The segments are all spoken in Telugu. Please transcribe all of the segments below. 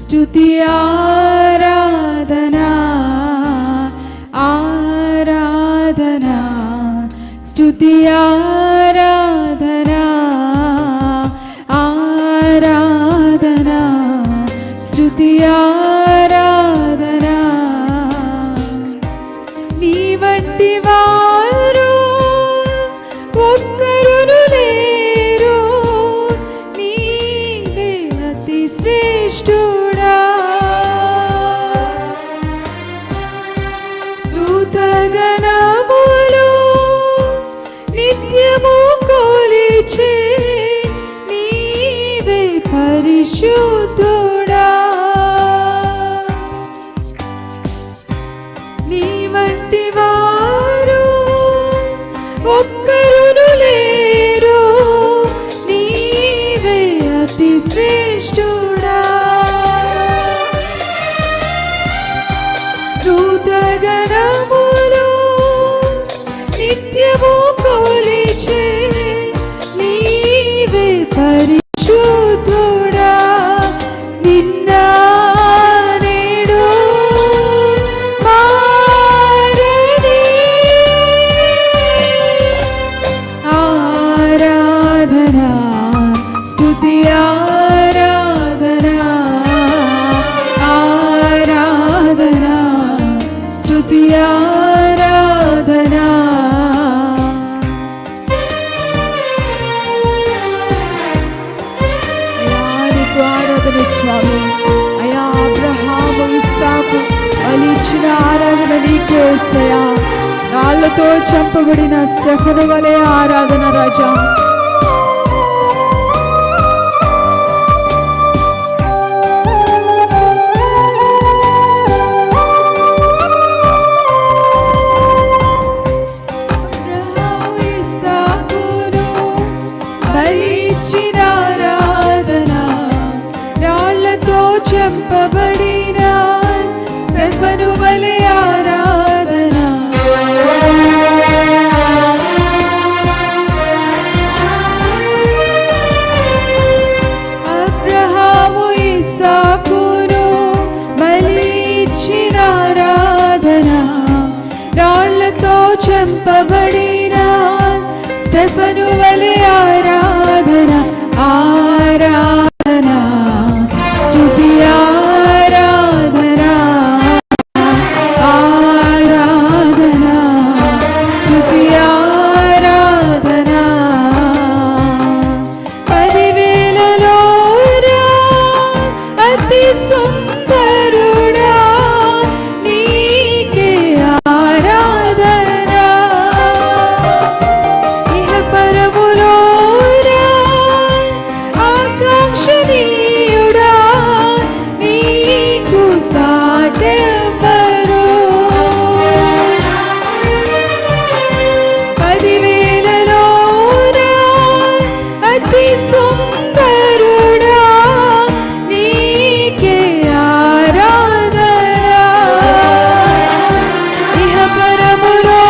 స్తుతి ఆరాధనా ఆరాధనా స్తుతి ఆరాధనా ఆరాధనా స్తుతి ఆరాధనా నీ వంటి వారు ఒక్కరును లేరు నీవే అతి శ్రేష్ఠుడా దూతగణములు నిత్యము కొలిచే నీవే పరిశుద్ధుడా నీ వంటి వారు ఒక్కరును లేరు నీవే అతి శ్రేష్ఠుడా దూతగణములు నిత్యము కొలిచే నీవే పరిశుద్ధుడా నిన్న నేడు మారని ఆరాధనా స్తుతి ఆరాధనా ఆరాధనా స్తుతి ఆరాధనా ఆరాధన స్వామి అయా అబ్రహాము ఇస్సాకు ఇచ్చిన ఆరాధన నీకే యేసయ్యా రాళ్లతో చంపబడిన స్టెఫను వలె ఆరాధన రాజా చంపబడిన స్టెఫను వలె ఆరాధనా అబ్రహాము ఇస్సాకును బలి ఇచ్చిన ఆరాధనా రాళ్లతో చంపబడిన స్టెఫను వలె ఆరాధనా ఆరాధనా స్తుతి ఆరాధనా ఆరాధనా స్తుతి ఆరాధనా 10,000లో అతి సుందరుడా నీకే ఆరాధనా ఇహ పరములో ఆకాంక్షణీయుడా నీకు సాటెవ్వరు 10,000లో అతి సుందరుడా నీకే ఆరాధనా ఇహ పరములో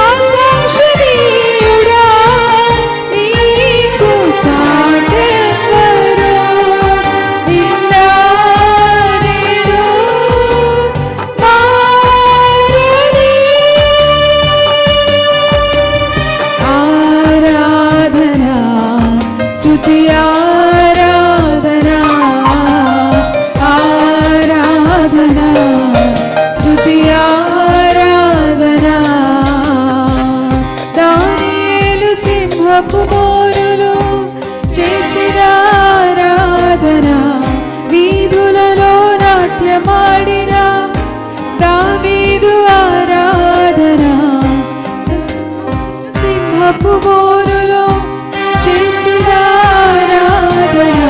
ఆకాంక్షణీయుడా నీకు సాటెవ్వరు నిన్న నేడు మారని ఆరాధనా స్తుతి ఆరాధనా ఆరాధనా స్తుతి ఆరాధనా దానియేలు సింహపు బోరులో చేసిన ఆరాధనా వీధులలో నాట్యమాడిన దావీదు ఆరాధనా సింహపు బోరులో చేసిన ఆరాధనా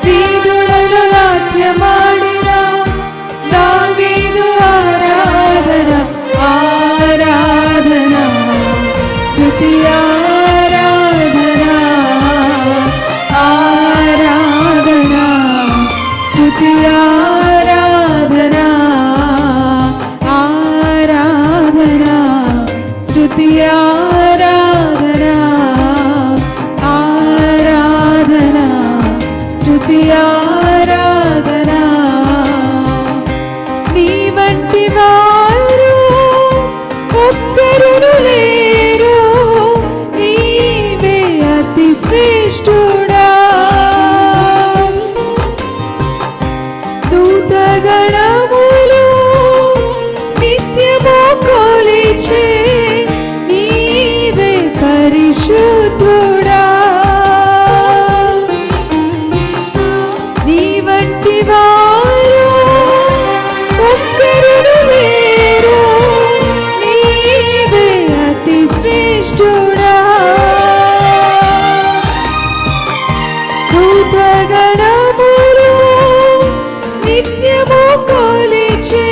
వీధులలో నాట్యమాడిన దావీదు ఆరాధనా ఆరాధనా స్తుతి ఆరాధనా ఆరాధనా స్తుతి ఆరాధనా ఆరాధనా స్తుతి ఆరాధనా ఆరాధనా స్తుతి స్తుతి ఆరాధనా. నీ వంటి వారు ఒక్కరును లేరు, నీవే అతి శ్రేష్ఠుడా. దూతగణములు నిత్యము కొలిచే నీవే పరిశుద్ధుడా. నీ వంటి వారు ఒక్కరును లేరు, నీవే అతి శ్రేష్ఠుడా. దూతగణములు నిత్యము కొలిచే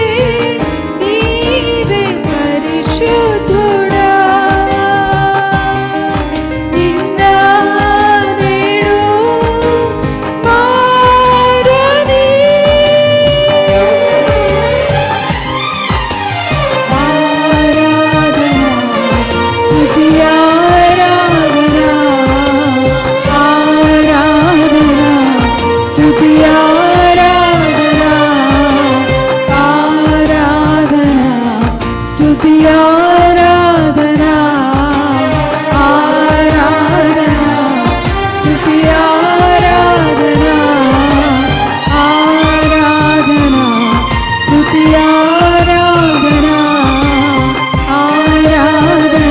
నీవే పరిశుద్ధుడా. నిన్న నేడు మారని ఆరాధనా, స్తుతి ఆరాధనా, ఆరాధనా, స్తుతి ఆరాధనా, ఆరాధనా, స్తుతి ఆరాధనా, ఆరాధనా, స్తుతి ఆరాధనా, ఆరాధనా, స్తుతి ఆరాధనా, ఆరాధనా,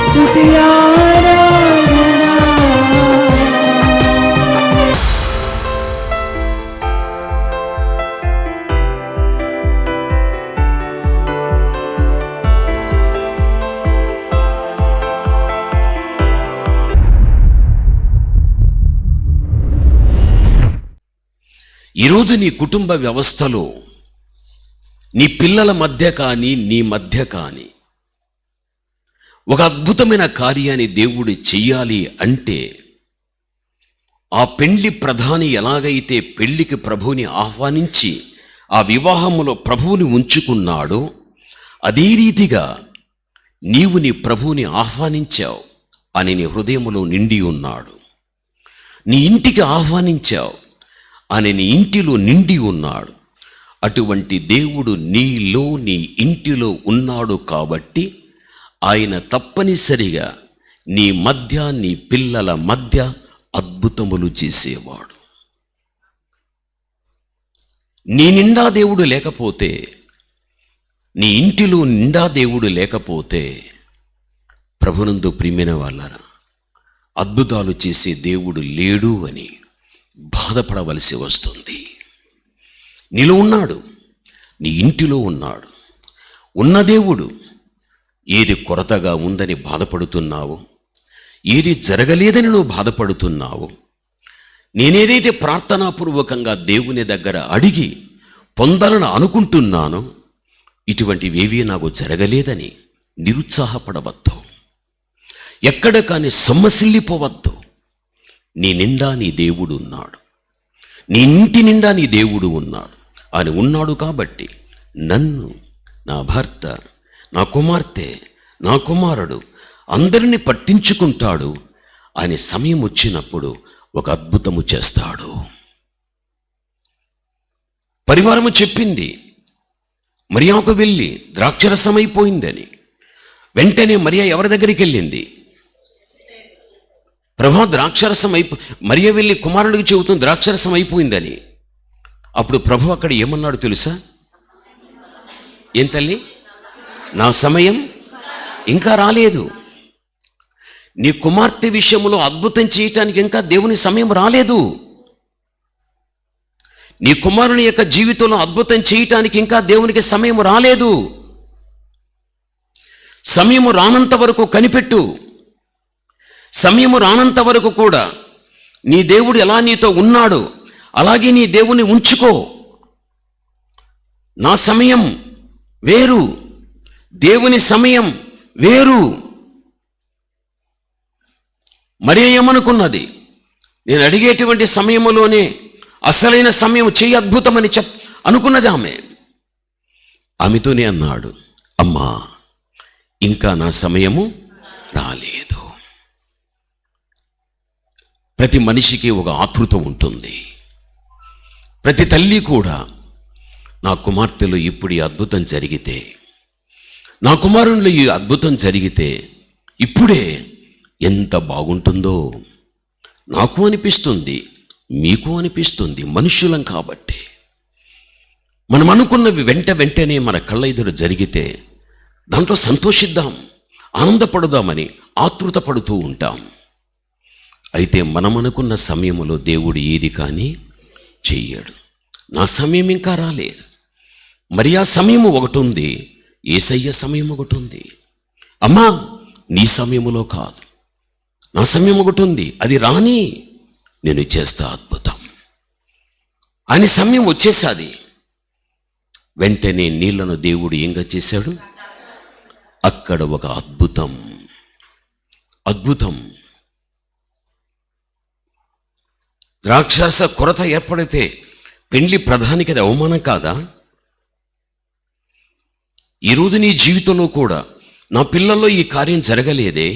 స్తుతి ఆరాధనా. ఈరోజు నీ కుటుంబ వ్యవస్థలో నీ పిల్లల మధ్య కానీ నీ మధ్య కానీ ఒక అద్భుతమైన కార్యాన్ని దేవుడు చెయ్యాలి అంటే ఆ పెండ్లి ప్రధాని ఎలాగైతే పెళ్లికి ప్రభువుని ఆహ్వానించి ఆ వివాహములో ప్రభువుని ఉంచుకున్నాడో అదే రీతిగా నీవు నీ ప్రభువుని ఆహ్వానించావు అని నీ హృదయములో నిండి ఉన్నాడు. నీ ఇంటికి ఆహ్వానించావు అని నీ ఇంటిలో నిండి ఉన్నాడు. అటువంటి దేవుడు నీలో నీ ఇంటిలో ఉన్నాడు కాబట్టి ఆయన తప్పనిసరిగా నీ మధ్య నీ పిల్లల మధ్య అద్భుతములు చేసేవాడు. నీ నిండా దేవుడు లేకపోతే, నీ ఇంటిలో నిండా దేవుడు లేకపోతే ప్రభునందు ప్రియమైన వాళ్ళరా అద్భుతాలు చేసే దేవుడు లేడు అని బాధపడవలసి వస్తుంది. నీలో ఉన్నాడు, నీ ఇంటిలో ఉన్నాడు. ఉన్న దేవుడు ఏది కొరతగా ఉందని బాధపడుతున్నావో, ఏది జరగలేదని నువ్వు బాధపడుతున్నావో, నేనేదైతే ప్రార్థనాపూర్వకంగా దేవుని దగ్గర అడిగి పొందాలని అనుకుంటున్నానో ఇటువంటివేవీ నాకు జరగలేదని నిరుత్సాహపడవద్దు. ఎక్కడ కానీ సొమ్మసిల్లిపోవద్దు. నీ నిండా నీ దేవుడు ఉన్నాడు, నీ ఇంటి నిండా నీ దేవుడు ఉన్నాడు. ఆయన ఉన్నాడు కాబట్టి నన్ను, నా భర్త, నా కుమార్తె, నా కుమారుడు అందరినీ పట్టించుకుంటాడు. ఆయన సమయం వచ్చినప్పుడు ఒక అద్భుతము చేస్తాడు. పరివారము చెప్పింది మరియాకు వెళ్ళి ద్రాక్షరసం అయిపోయిందని. వెంటనే మరియా ఎవరి దగ్గరికి వెళ్ళింది? ప్రభా ద్రాక్షరసం మరియ వెళ్ళి కుమారుడికి చెబుతుంది ద్రాక్షరసం అయిపోయిందని. అప్పుడు ప్రభు అక్కడ ఏమన్నాడు తెలుసా? ఏం తల్లి, నా సమయం ఇంకా రాలేదు. నీ కుమార్తె విషయంలో అద్భుతం చేయటానికి ఇంకా దేవుని సమయం రాలేదు. నీ కుమారుని యొక్క జీవితంలో అద్భుతం చేయటానికి ఇంకా దేవునికి సమయం రాలేదు. సమయము రానంత వరకు కనిపెట్టు. సమయము రానంత వరకు కూడా నీ దేవుడు ఎలా నీతో ఉన్నాడో అలాగే నీ దేవుని ఉంచుకో. నా సమయం వేరు, దేవుని సమయం వేరు. మరి ఏమనుకున్నది? నేను అడిగేటువంటి సమయంలోనే అసలైన సమయం చేయి అద్భుతమని అనుకున్నది ఆమె. ఆమెతోనే అన్నాడు, అమ్మా ఇంకా నా సమయము రాలేదు. ప్రతి మనిషికి ఒక ఆతృత ఉంటుంది. ప్రతి తల్లి కూడా నా కుమార్తెలో ఇప్పుడు ఈ అద్భుతం జరిగితే, నా కుమారునిలో ఈ అద్భుతం జరిగితే ఇప్పుడే ఎంత బాగుంటుందో నాకు అనిపిస్తుంది, మీకు అనిపిస్తుంది. మనుష్యులం కాబట్టి మనం అనుకున్నవి వెంటనే మన కళ్ళ ఎదురు జరిగితే దాంట్లో సంతోషిద్దాం, ఆనందపడుదామని ఆతృత పడుతూ ఉంటాం. అయితే మనం అనుకున్న సమయంలో దేవుడు ఏది కానీ చెయ్యడు. నా సమయం ఇంకా రాలేదు. మరి ఆ సమయం ఒకటి ఉంది, యేసయ్య సమయం ఒకటి ఉంది. అమ్మా, నీ సమయములో కాదు, నా సమయం ఒకటి ఉంది, అది రాని నేను చేస్తా అద్భుతం అని సమయం వచ్చేసాది. వెంటనే నీళ్లను దేవుడు ఏంగా చేశాడు? అక్కడ ఒక అద్భుతం. ద్రాక్షారస కొరత ఏర్పడితే పెండ్లి ప్రధానికి అది అవమానం కాదా? ఈరోజు నీ జీవితంలో కూడా నా పిల్లల్లో ఈ కార్యం జరగలేదే,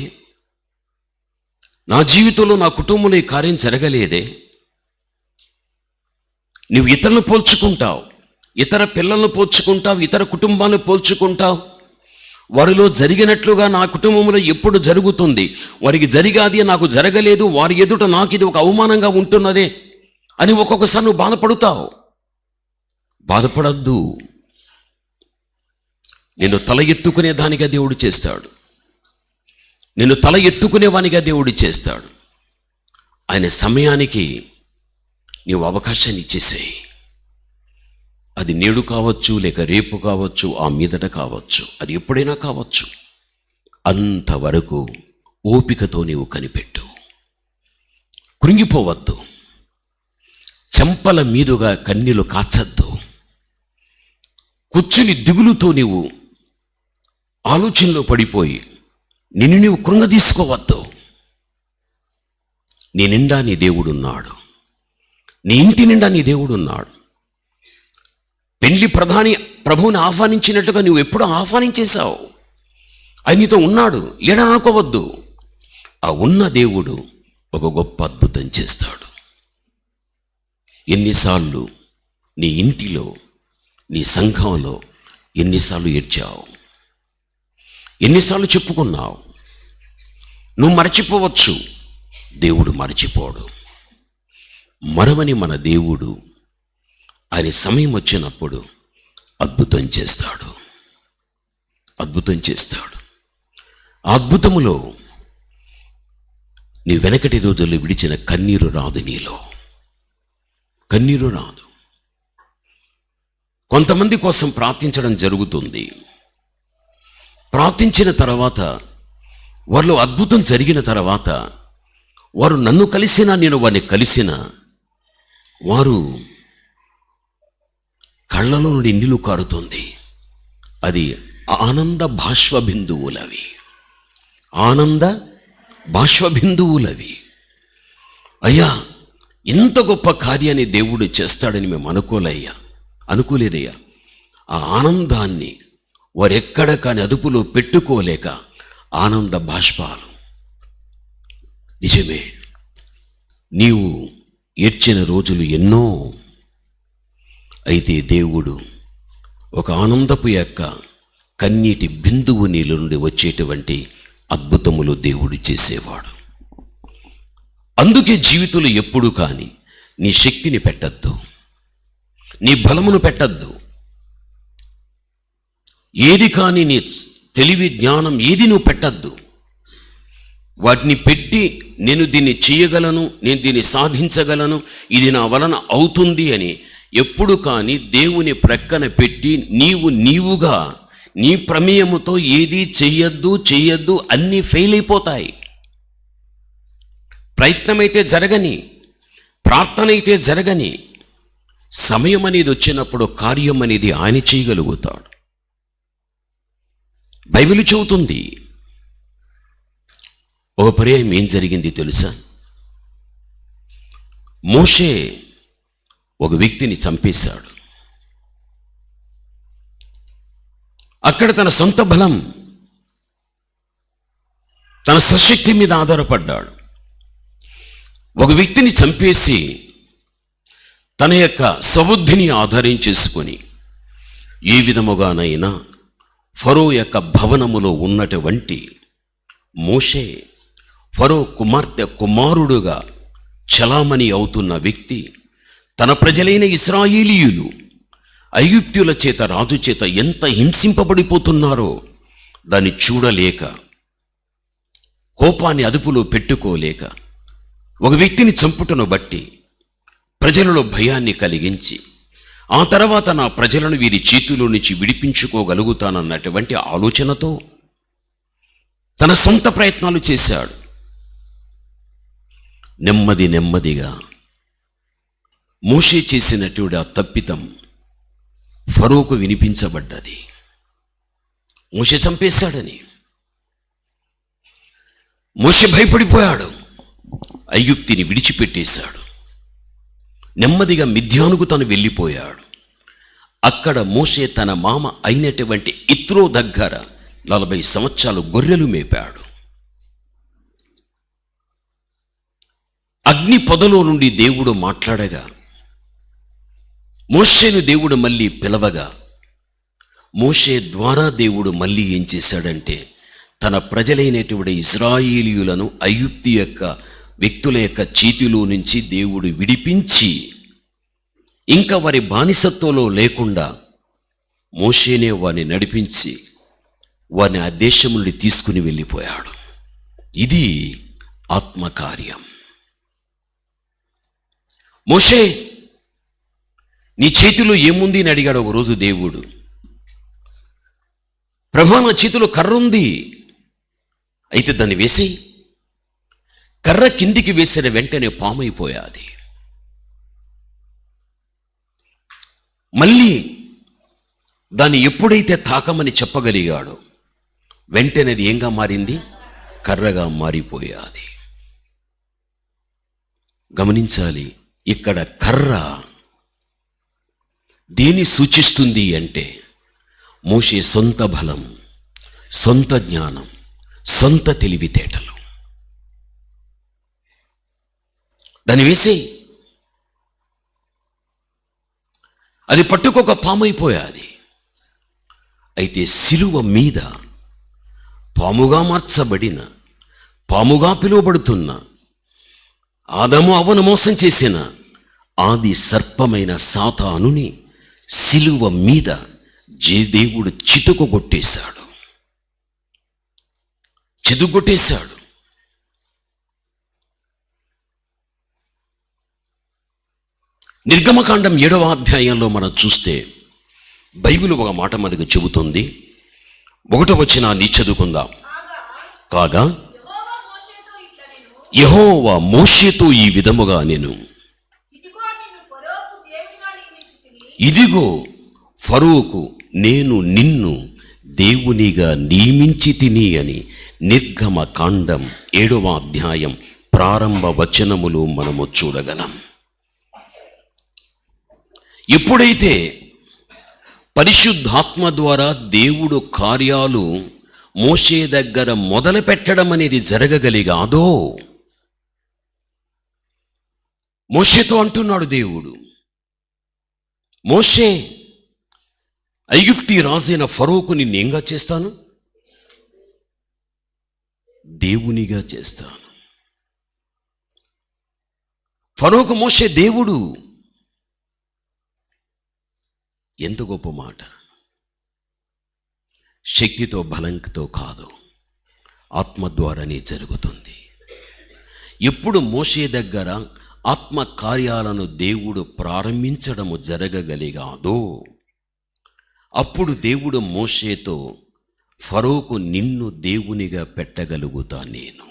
నా జీవితంలో నా కుటుంబంలో ఈ కార్యం జరగలేదే. నువ్వు ఇతరులను పోల్చుకుంటావు, ఇతర పిల్లలను పోల్చుకుంటావు, ఇతర కుటుంబాలను పోల్చుకుంటావు. వారిలో జరిగినట్లుగా నా కుటుంబంలో ఎప్పుడు జరుగుతుంది, వారికి జరిగాది నాకు జరగలేదు, వారి ఎదుట నాకు ఇది ఒక అవమానంగా ఉంటున్నదే అని ఒక్కొక్కసారి నువ్వు బాధపడుతావు. బాధపడద్దు. నిన్ను తల ఎత్తుకునే దానిగా దేవుడు చేస్తాడు, నిన్ను తల ఎత్తుకునేవానిగా దేవుడు చేస్తాడు. ఆయన సమయానికి నీవు అవకాశాన్ని ఇచ్చేసేయి. అది నేడు కావచ్చు, లేక రేపు కావచ్చు, ఆ మీదట కావచ్చు, అది ఎప్పుడైనా కావచ్చు. అంతవరకు ఓపికతో నీవు కనిపెట్టు. కృంగిపోవద్దు, చెంపల మీదుగా కన్నీలు కాచద్దు. కూర్చుని దిగులుతో నీవు ఆలోచనలో పడిపోయి నిన్ను నీవు కృంగదీసుకోవద్దు. నీ నిండా నీ దేవుడున్నాడు, నీ ఇంటి నిండా నీ దేవుడున్నాడు. పెళ్లి ప్రధాని ప్రభువుని ఆహ్వానించినట్లుగా నువ్వు ఎప్పుడూ ఆహ్వానించేశావు. ఆయన నీతో ఉన్నాడు, లేడని అనుకోవద్దు. ఆ ఉన్న దేవుడు ఒక గొప్ప అద్భుతం చేస్తాడు. ఎన్నిసార్లు నీ ఇంటిలో, నీ సంఘంలో ఎన్నిసార్లు ఏడ్చావు, ఎన్నిసార్లు చెప్పుకున్నావు. నువ్వు మరచిపోవచ్చు, దేవుడు మరచిపోడు. మరవని మన దేవుడు ఆయన సమయం వచ్చినప్పుడు అద్భుతం చేస్తాడు. ఆ అద్భుతములో నీ వెనకటి రోజుల్లో విడిచిన కన్నీరు రాదు, నీలో కన్నీరు రాదు. కొంతమంది కోసం ప్రార్థించడం జరుగుతుంది. ప్రార్థించిన తర్వాత వారిలో అద్భుతం జరిగిన తర్వాత వారు నన్ను కలిసినా, నేను వారిని కలిసినా, వారు కళ్ళలో నుండి నీళ్లు కారుతుంది. అది ఆనంద బాష్పబిందువులవి, ఆనంద బాష్పబిందువులవి. అయ్యా, ఇంత గొప్ప కార్యాన్ని దేవుడు చేస్తాడని మేము అనుకోలేదయ్యా. ఆ ఆనందాన్ని వారెక్కడ కాని అదుపులో పెట్టుకోలేక ఆనంద బాష్పాలు. నిజమే, నీవు ఏడ్చిన రోజులు ఎన్నో. అయితే దేవుడు ఒక ఆనందపు యొక్క కన్నీటి బిందువు నీళ్ళ నుండి వచ్చేటువంటి అద్భుతములు దేవుడు చేసేవాడు. అందుకే జీవితంలో ఎప్పుడు కానీ నీ శక్తిని పెట్టద్దు, నీ బలమును పెట్టద్దు. ఏది కానీ నీ తెలివి జ్ఞానం ఏది నువ్వు పెట్టద్దు. వాటిని పెట్టి నేను దీన్ని చేయగలను, నేను దీన్ని సాధించగలను, ఇది నా వలన అవుతుంది అని ఎప్పుడు కానీ దేవుని ప్రక్కన పెట్టి నీవుగా నీ ప్రమేయముతో ఏది చెయ్యొద్దు, అన్నీ ఫెయిల్ అయిపోతాయి. ప్రయత్నమైతే జరగని, ప్రార్థన అయితే జరగని, సమయం అనేది వచ్చినప్పుడు కార్యం అనేది ఆయన చేయగలుగుతాడు. బైబిల్ చెబుతుంది. ఒక పర్యాయం ఏం జరిగింది తెలుసా? మోషే ఒక వ్యక్తిని చంపేశాడు. అక్కడ తన సొంత బలం, తన స్వశక్తి మీద ఆధారపడ్డాడు. ఒక వ్యక్తిని చంపేసి తన యొక్క సబుద్ధిని ఆధారం చేసుకొని ఏ విధముగానైనా ఫరో యొక్క భవనములో ఉన్నటువంటి మోషే ఫరో కుమార్తె కుమారుడుగా చలామణి అవుతున్న వ్యక్తి తన ప్రజలైన ఇశ్రాయేలీయులు ఐగుప్త్యుల చేత రాజు చేత ఎంత హింసింపబడిపోతున్నారో దాన్ని చూడలేక, కోపాన్ని అదుపులో పెట్టుకోలేక, ఒక వ్యక్తిని చంపుటను బట్టి ప్రజలలో భయాన్ని కలిగించి, ఆ తర్వాత నా ప్రజలను వీరి చేతిలో నుంచి విడిపించుకోగలుగుతానన్నటువంటి ఆలోచనతో తన సొంత ప్రయత్నాలు చేశాడు. నెమ్మదిగా మోషే చేసినటువంటి ఆ తప్పితం ఫరోకు వినిపించబడ్డది. మోషే చంపేశాడని. మోషే భయపడిపోయాడు, ఐగుప్తిని విడిచిపెట్టేశాడు. నెమ్మదిగా మిద్యానుకు తను వెళ్ళిపోయాడు. అక్కడ మోషే తన మామ అయినటువంటి ఇత్రో దగ్గర 40 సంవత్సరాలు గొర్రెలు మేపాడు. అగ్ని పొదలో నుండి దేవుడు మాట్లాడగా, మోషేను దేవుడు మళ్ళీ పిలవగా, మోషే ద్వారా దేవుడు మళ్ళీ ఏం చేశాడంటే తన ప్రజలైనటువంటి ఇశ్రాయేలీయులను ఐగుప్తు యొక్క వ్యక్తుల యొక్క చేతిలో నుంచి దేవుడు విడిపించి, ఇంకా వారి బానిసత్వంలో లేకుండా మోషేనే వారిని నడిపించి వారిని ఆ దేశం నుండి తీసుకుని వెళ్ళిపోయాడు. ఇది ఆత్మకార్యం. మోషే, నీ చేతిలో ఏముంది అని అడిగాడు ఒకరోజు దేవుడు. ప్రభా, నా చేతిలో కర్ర ఉంది, అయితే దాన్ని వేసి, కర్ర కిందికి వేసిన వెంటనే పామైపోయాది. మళ్ళీ దాన్ని ఎప్పుడైతే తాకమని చెప్పగలిగాడో వెంటనే అది ఏంగా మారింది? కర్రగా మారిపోయాది. గమనించాలి, ఇక్కడ కర్ర దేని సూచిస్తుంది అంటే మోషే సొంత బలం, సొంత జ్ఞానం, సొంత తెలివితేటలు. దాన్ని వేసి అది పట్టుకొక పామైపోయాది. అయితే సిలువ మీద పాముగా మార్చబడిన, పాముగా పిలువబడుతున్న, ఆదాము అవ్వను మోసం చేసిన ఆది సర్పమైన సాతానుని సిలువ మీద దేవుడు చితుకొట్టేశాడు. నిర్గమకాండం 7వ అధ్యాయంలో మనం చూస్తే బైబిల్ ఒక మాట మనకు చెబుతుంది. 1వ వచనాన్ని చదువుకుందాం. కాగా యెహోవా మోషేతో ఈ విధముగా నేను, ఇదిగో ఫరోకు నేను నిన్ను దేవునిగా నియమించి తిని అని నిర్గమకాండం 7వ అధ్యాయం ప్రారంభ వచనములు మనము చూడగలం. ఎప్పుడైతే పరిశుద్ధాత్మ ద్వారా దేవుడు కార్యాలు మోషే దగ్గర మొదలు పెట్టడం అనేది జరగగలిగాదో, మోషేతో అంటున్నాడు దేవుడు, మోషే, ఐగుప్తి రాజైన ఫరోకు నిన్నేంగా చేస్తాను? దేవునిగా చేస్తాను. ఫరోకు మోషే దేవుడు. ఎంత గొప్ప మాట! శక్తితో బలంతో కాదు, ఆత్మ ద్వారానే జరుగుతుంది. ఎప్పుడు మోషే దగ్గర ఆత్మ కార్యాలను దేవుడు ప్రారంభించడము జరగగలిగాదో అప్పుడు దేవుడు మోషేతో, ఫరోకు నిన్ను దేవునిగా పెట్టగలుగుతా నేను.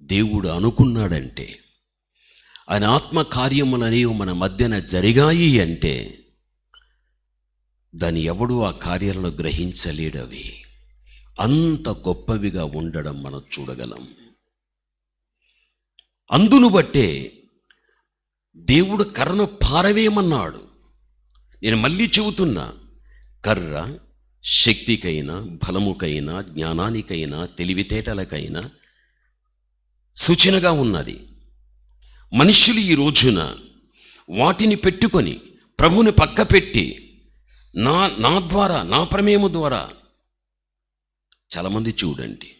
దేవుడు అనుకున్నాడంటే, ఆయన ఆత్మ కార్యములనేవి మన మధ్యన జరిగాయి అంటే దాన్ని ఎవడు ఆ కార్యాలను గ్రహించలేడవి. అంత గొప్పవిగా ఉండడం మనం చూడగలం. అందును బట్టే దేవుడు కర్రను పారవేయమన్నాడు. నేను మళ్ళీ చెబుతున్నా, కర్ర శక్తికైనా, బలముకైనా, జ్ఞానానికైనా, తెలివితేటలకైనా సూచనగా ఉన్నది. మనుష్యులు ఈ రోజున వాటిని పెట్టుకొని ప్రభువుని పక్క పెట్టి నా ద్వారా, నా ప్రమేయము ద్వారా, చాలామంది చూడండి,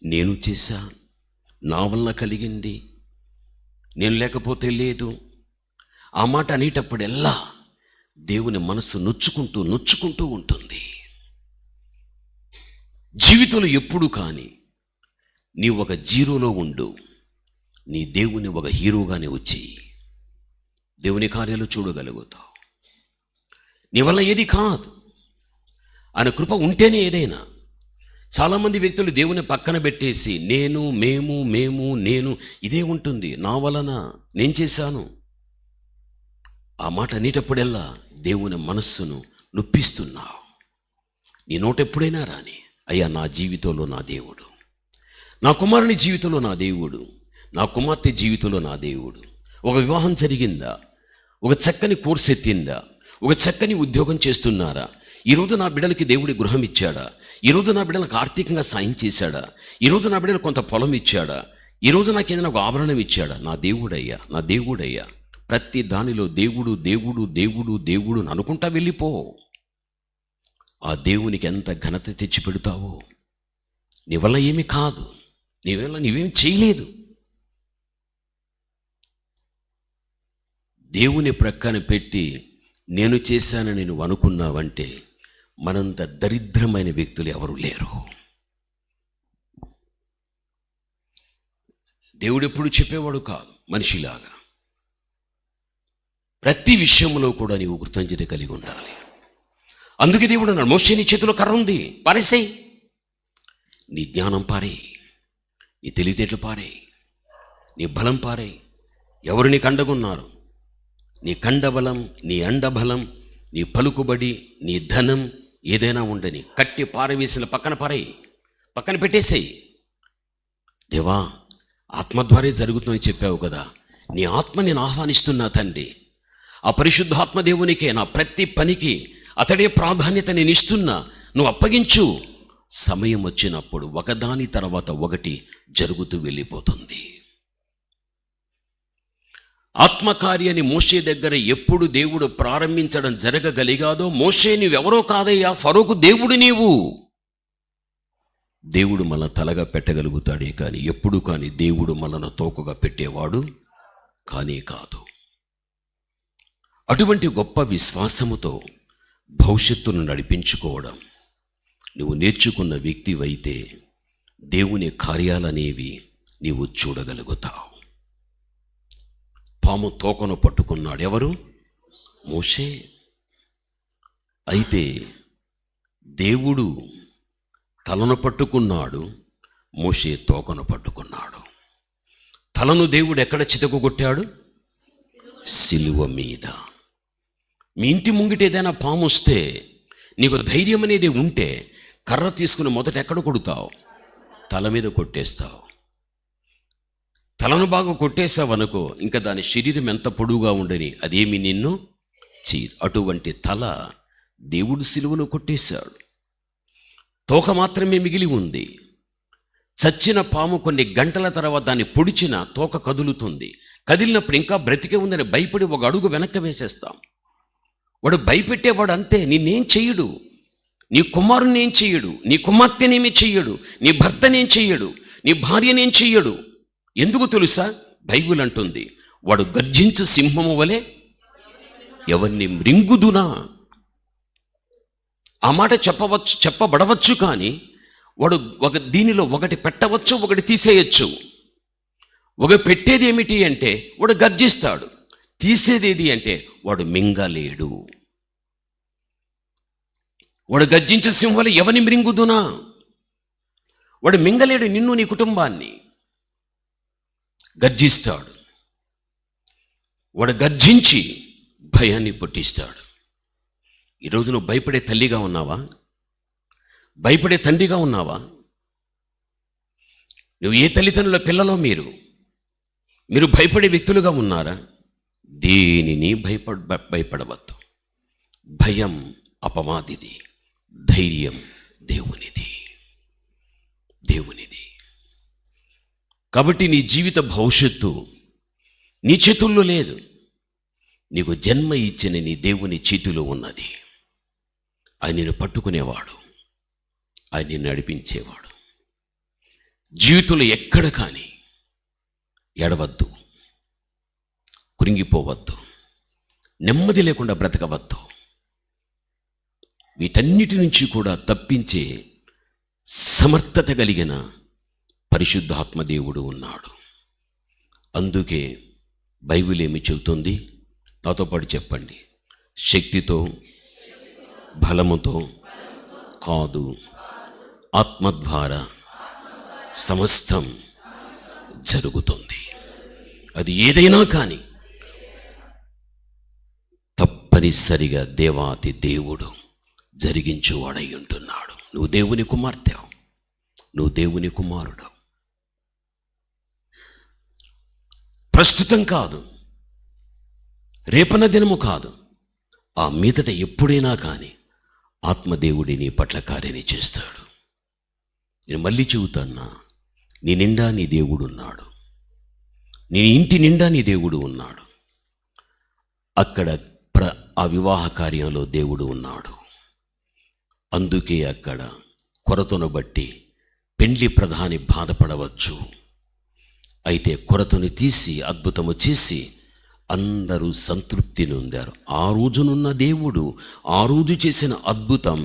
నేను చేశా, నా వల్ల కలిగింది, నేను లేకపోతే లేదు, ఆ మాట అనేటప్పుడెల్లా దేవుని మనస్సు నొచ్చుకుంటూ ఉంటుంది. జీవితంలో ఎప్పుడు కానీ నీవు ఒక జీరోలో ఉండు, నీ దేవుని ఒక హీరోగానే వచ్చి దేవుని కార్యాలు చూడగలుగుతావు. నీ వల్ల ఏది కాదు, ఆయన కృప ఉంటేనే ఏదైనా. చాలామంది వ్యక్తులు దేవుని పక్కన పెట్టేసి నేను ఇదే ఉంటుంది, నా వలన, నేను చేశాను. ఆ మాట అనేటప్పుడెల్లా దేవుని మనస్సును నొప్పిస్తున్నావు. నీ నోట ఎప్పుడైనా రాని, అయ్యా నా జీవితంలో నా దేవుడు, నా కుమారుని జీవితంలో నా దేవుడు, నా కుమార్తె జీవితంలో నా దేవుడు. ఒక వివాహం జరిగిందా, ఒక చక్కని కోర్సు ఎత్తిందా, ఒక చక్కని ఉద్యోగం చేస్తున్నారా, ఈరోజు నా బిడ్డలకి దేవుడి గృహం ఇచ్చాడా, ఈరోజు నా బిడ్డలకు ఆర్థికంగా సాయం చేశాడా, ఈరోజు నా బిడ్డలకు కొంత పొలం ఇచ్చాడా, ఈరోజు నాకు ఏదైనా ఒక ఆభరణం ఇచ్చాడా, నా దేవుడయ్యా, నా దేవుడయ్యా. ప్రతి దానిలో దేవుడు దేవుడు దేవుడు దేవుడు అనుకుంటా వెళ్ళిపో. ఆ దేవునికి ఎంత ఘనత తెచ్చి పెడతావో. నీ వల్ల ఏమీ కాదు, నీ వల్ల నీవేం చేయలేదు. దేవుని ప్రక్కన పెట్టి నేను చేశానని నువ్వు అనుకున్నావంటే మనంత దరిద్రమైన వ్యక్తులు ఎవరు లేరు. దేవుడు ఎప్పుడు చెప్పేవాడు కాదు మనిషిలాగా. ప్రతి విషయంలో కూడా నీవు కృతజ్ఞత కలిగి ఉండాలి. అందుకే దేవుడు అన్నాడు, మోషే నీ చేతిలో కర్ర ఉంది, పారేసేయి. నీ జ్ఞానం పారే, నీ తెలివితేటలు పారే, నీ బలం పారే. ఎవరు నీకు అండగున్నారు? నీ కండబలం, నీ అండబలం, నీ పలుకుబడి, నీ ధనం ఏదైనా ఉండని కట్టి పారవేసిన పక్కన పారేయి, పక్కన పెట్టేసేయి. దేవా, ఆత్మ ద్వారా జరుగుతుందని చెప్పావు కదా, నీ ఆత్మ నేను ఆహ్వానిస్తున్నా తండ్రి. ఆ పరిశుద్ధాత్మ దేవునికే నా ప్రతి పనికి అతడే ప్రాధాన్యత నేను ఇస్తున్నా, నువ్వు అప్పగించు. సమయం వచ్చినప్పుడు ఒకదాని తర్వాత ఒకటి జరుగుతూ వెళ్ళిపోతుంది. ఆత్మకార్యాన్ని మోషే దగ్గర ఎప్పుడు దేవుడు ప్రారంభించడం జరగగలిగాదో, మోషే నీవెవరో కాదయ్యా, ఫరోకు దేవుడు నీవు. దేవుడు మన తలగా పెట్టగలుగుతాడే కానీ ఎప్పుడు కానీ దేవుడు మనను తోకగా పెట్టేవాడు కానే కాదు. అటువంటి గొప్ప విశ్వాసముతో భవిష్యత్తును నడిపించుకోవడం నువ్వు నేర్చుకున్న వ్యక్తివైతే దేవుని కార్యాలనేవి నీవు చూడగలుగుతావు. పాము తోకను పట్టుకున్నాడు ఎవరు? మోషే. అయితే దేవుడు తలను పట్టుకున్నాడు, మోషే తోకను పట్టుకున్నాడు. తలను దేవుడు ఎక్కడ చితకగొట్టాడు? సిలువ మీద. మీ ఇంటి ముంగిట ఏదైనా పాము వస్తే నీకు ధైర్యం అనేది ఉంటే కర్ర తీసుకుని మొదట ఎక్కడ కొడతావు? తల మీద కొట్టేస్తావు. తలను బాగా కొట్టేసావు అనుకో, ఇంకా దాని శరీరం ఎంత పొడుగుగా ఉండని అదేమి నిన్ను అటువంటి తల దేవుడు సిలువలో కొట్టేశాడు. తోక మాత్రమే మిగిలి ఉంది. చచ్చిన పాము కొన్ని గంటల తర్వాత దాన్ని పొడిచిన తోక కదులుతుంది. కదిలినప్పుడు ఇంకా బ్రతికే ఉందని భయపడి ఒక అడుగు వెనక్కి వేసేస్తాం. వాడు భయపెట్టేవాడు అంతే. నిన్నేం చెయ్యడు, నీ కుమారుని ఏం చెయ్యడు, నీ కుమార్తెనేమి చెయ్యడు, నీ భర్తనేం చెయ్యడు, నీ భార్యనేం చెయ్యడు. ఎందుకు తెలుసా? బైబిల్ అంటుంది, వాడు గర్జించు సింహము వలె ఎవరిని మృంగుదునా. ఆ మాట చెప్పబడవచ్చు కానీ వాడు దీనిలో ఒకటి పెట్టవచ్చు, ఒకటి తీసేయచ్చు. ఒక పెట్టేది ఏమిటి అంటే వాడు గర్జిస్తాడు, తీసేది ఏది అంటే వాడు మింగలేడు. వాడు గర్జించే సింహం ఎవరిని మృంగుదునా. వాడు మింగలేడు నిన్ను, నీ కుటుంబాన్ని. గర్జిస్తాడు. వాడు గర్జించి భయాన్ని పుట్టిస్తాడు. ఈరోజు నువ్వు భయపడే తల్లిగా ఉన్నావా? భయపడే తండ్రిగా ఉన్నావా? నువ్వు ఏ తల్లిదండ్రుల పిల్లలో మీరు భయపడే వ్యక్తులుగా ఉన్నారా? దేనిని భయపడవద్దు. భయం అపవాదిది, ధైర్యం దేవునిది. కాబట్టి నీ జీవిత భవిష్యత్తు నీ చేతుల్లో లేదు. నీకు జన్మ ఇచ్చిన నీ దేవుని చేతిలో ఉన్నది. ఆయన నిన్ను పట్టుకునేవాడు, ఆయన నిన్ను నడిపించేవాడు. జీవితంలో ఎక్కడ కానీ ఎడవద్దు, కృంగిపోవద్దు, నెమ్మది లేకుండా బ్రతకవద్దు. వీటన్నిటి నుంచి కూడా తప్పించే సమర్థత కలిగిన పరిశుద్ధాత్మ దేవుడు ఉన్నాడు. అందుకే బైబిల్ ఏమి చెబుతుంది? నాతో పాటు చెప్పండి. శక్తితో బలముతో కాదు, ఆత్మ ద్వారా సమస్తం జరుగుతుంది. అది ఏదైనా కానీ తప్పనిసరిగా దేవాతి దేవుడు జరిగించువాడై ఉంటున్నాడు. నువ్వు దేవుని కుమార్తెవు, నువ్వు దేవుని కుమారుడు. ప్రస్తుతం కాదు, రేపన దినము కాదు, ఆ మీదట ఎప్పుడైనా కానీ ఆత్మదేవుడి నీ పట్ల కార్యాన్ని చేస్తాడు. నేను మళ్ళీ చెబుతాన్నా, నీ నిండా నీ దేవుడు ఉన్నాడు, నీ ఇంటి నిండా నీ దేవుడు ఉన్నాడు. అక్కడ ఆ వివాహ కార్యంలో దేవుడు ఉన్నాడు. అందుకే అక్కడ కొరతను బట్టి పెండ్లి ప్రధాని బాధపడవచ్చు. అయితే కొరతను తీసి అద్భుతము చేసి అందరూ సంతృప్తి నొందారు. ఆ రోజునున్న దేవుడు, ఆ రోజు చేసిన అద్భుతం,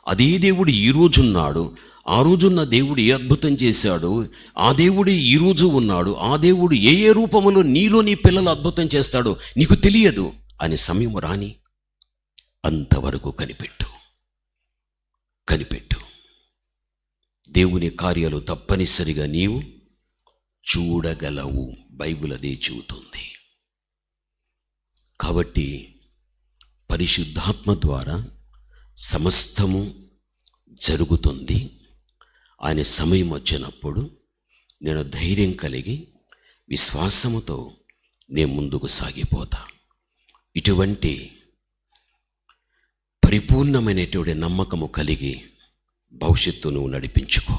అదే దేవుడు ఈ రోజున్నాడు. ఆ రోజున్న దేవుడు ఏ అద్భుతం చేశాడు, ఆ దేవుడు ఈ రోజు ఉన్నాడు. ఆ దేవుడు ఏ ఏ రూపములో నీలో నీ పిల్లలు అద్భుతం చేస్తాడో నీకు తెలియదు అని సమయం రాని అంతవరకు కనిపెట్టు. దేవుని కార్యాలు తప్పనిసరిగా నీవు చూడగలవు. బైబిల్ అదే చెబుతుంది. కాబట్టి పరిశుద్ధాత్మ ద్వారా సమస్తము జరుగుతుంది. ఆయన సమయం వచ్చినప్పుడు నేను ధైర్యం కలిగి విశ్వాసముతో నేను ముందుకు సాగిపోతా. ఇటువంటి పరిపూర్ణమైనటువంటి నమ్మకము కలిగి భవిష్యత్తును నడిపించుకో.